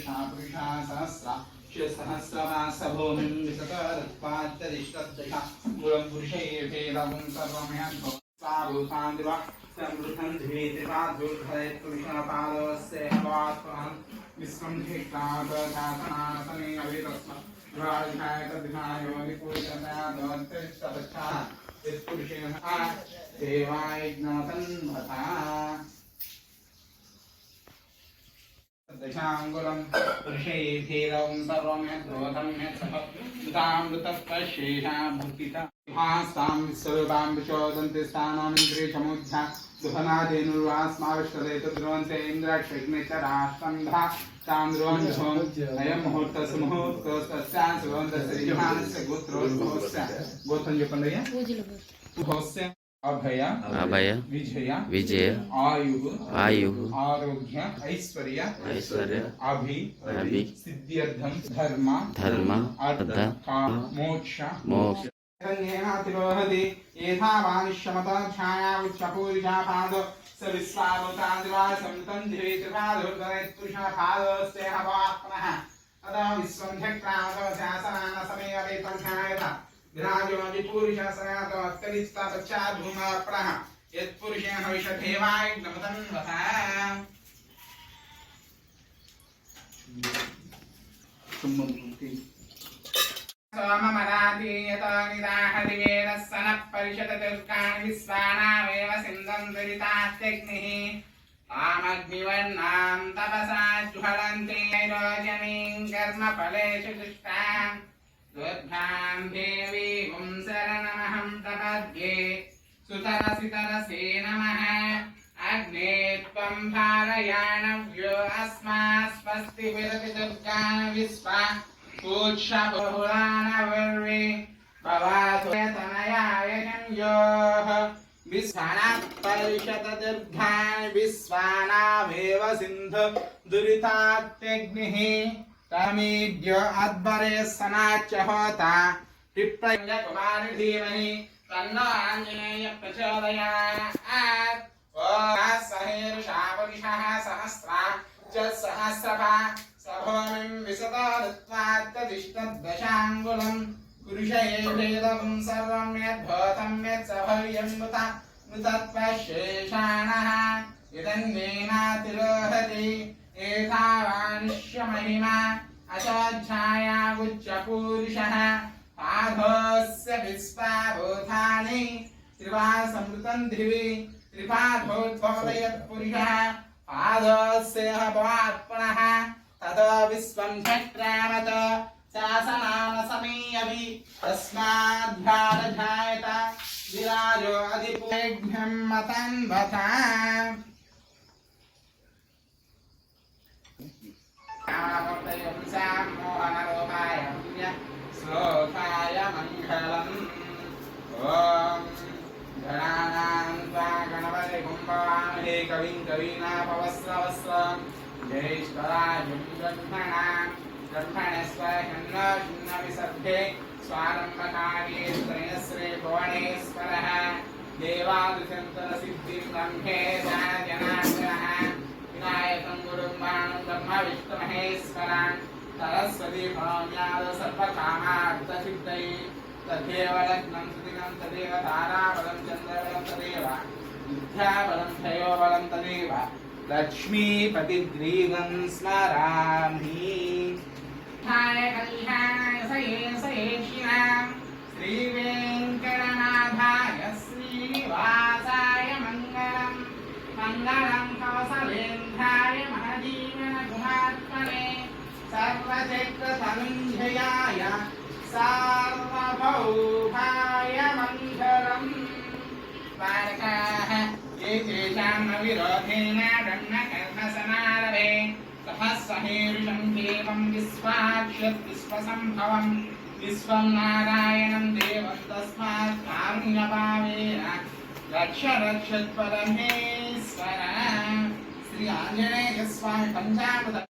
पुरुषा पुरुषा सहस्रा सहस्रमासभूमिं विततत्पात्यदिष्टदशा मूलं पुरुषैर्भेदं सर्वमयन्तो स्वाभूतान्दिवा समृद्धं धीतिपादुर्धरेत् पुरुषपादवस्य हवात्वहं विश्वं धिक्कादशासनासने अभितस्म ध्यायकद्घायोनिपूजनयादवत्तिष्ठपच्छा यत्पुरुषेण देवायज्ञतन्वता दशांगुलं पुरुषैर्भेदं सर्वं यद्भूतं यत्सहस्रामृतस्पशेषा भक्तिता भास्तां विश्वरूपां विचोदन्ति स्थानामिन्द्रियसमुद्ध्या दुःखनादेनुर्वास्माविष्टदे तद्ध्रुवन्ते इन्द्राक्षग्निचराष्टन्धा तां ध्रुवं अयं मुहूर्तस्य मुहूर्तस्तस्यां सुगन्धस्य गोत्रोद्भवस्य गोत्रं చెప్పండి भवस्य अभय अभय विजय विजय आयु आयु आरोग्य ऐश्वर्य ऐश्वर्य अभि अभि सिद्ध्यर्थं धर्म धर्म अर्थ काम मोक्ष मोक्ष तिरोहति यथा वानिष्यमता छाया उच्चपूरिषा पाद स विश्वावतादिवासं तन्धिरे त्रिपादोर्धरेत्पुरुषः पादोऽस्ते हवात्मनः तदा विश्वं ध्यक्रामदशासनानसमे अवेतं ध्यायता विराजोऽधिपूरुषसनातोत्तरिष्टपश्चाद्भूमाप्रणः यत्पुरुषेण हविषदेवायज्ञमतन्वता सोममराधीयतो निदाहरिवेदः सनः परिषददुर्गाणि विश्वानामेव सिन्धं दुरितात्यग्निः तामग्निवर्णां तपसा ज्वलन्ति रोजनीं कर्मफलेषु दुष्टाम् दुर्गां देवीं शरणमहं प्रपद्ये सुतरसितरसे नमः अग्ने त्वं धारयाणव्यो अस्मात् स्वस्ति विरति दुर्गा विश्वा पूच्छबहुलानवर्वे भवातु तनयायनं योः विश्वानापरिषदुर्गा विश्वानामेव सिन्धु दुरितात्यग्निः तमीड्य अद्भरे सनाच्च होता विप्रकुमारि धीमहि तन्नो आञ्जनेयः प्रचोदयात् सहैर्षा पुरुषः सहस्रा च सहस्रभा सभूमिं विशतो दत्त्वात्तदिष्टदशाङ्गुलं पुरुषैर्भेदं सर्वं यद्भूतं यत्सभव्यं मृतत्वशेषाणः यदन्येनातिरोहति एतावानिष्यमहिमा अशोध्याया उच्चपूरुषः पादोऽस्य विश्वाभूतानि त्रिवासमृतं धिवि त्रिपादोद्भवयत्पुरुषः पादोऽस्य भवात्मनः ततो विश्वं चक्रामत शासनानसमे अभि तस्माद्भ्यारजायत विराजो अधिपूज्ञं मतन्वता मोहनरूपाय श्लोकाय मङ्गलम् ॐ गणानां त्वा गणपतिं भवामहे कविं कवीनापवस्त्रवस्त्रं ज्येष्ठराजं ब्रह्मणस्पतिन्नविसर्गे स्वारम्भकार्ये त्रयश्री भुवनेश्वरः देवादिशन्तरसिद्धिं ब्रह्मे जनार्दनः विनायकं गुरुं बाणं ब्रह्म विष्णुमहेश्वरान् सरस्वती भवन्याद सर्वकामार्थसिद्धये तदेव लग्नं सुदिनं तदेव ताराबलं चन्द्रबलं तदेव विद्याबलं त्रयोबलं तदेव लक्ष्मीपतिग्रीवं स्मरामि कल्याणाय सयेशिनां श्रीवेङ्कटनाथाय श्रीनिवासाय मङ्गलम् मङ्गलं कौसलेन्द्राय महजीवनगुहात्मने सर्वचैत्रधनुञ्जयाय सार्वभौमाय मङ्गलम् बालकाः ये तेषां न विरोधेन ब्रह्मकर्मसमारभे सहस्रहेरुषं देवं विश्वाक्षद्विश्वसम्भवं विश्वं नारायणं देवं तस्मात् कारुण्यभावेन रक्ष रक्षत्परमेश्वर श्री आंजनेय स्वामी पंचामृत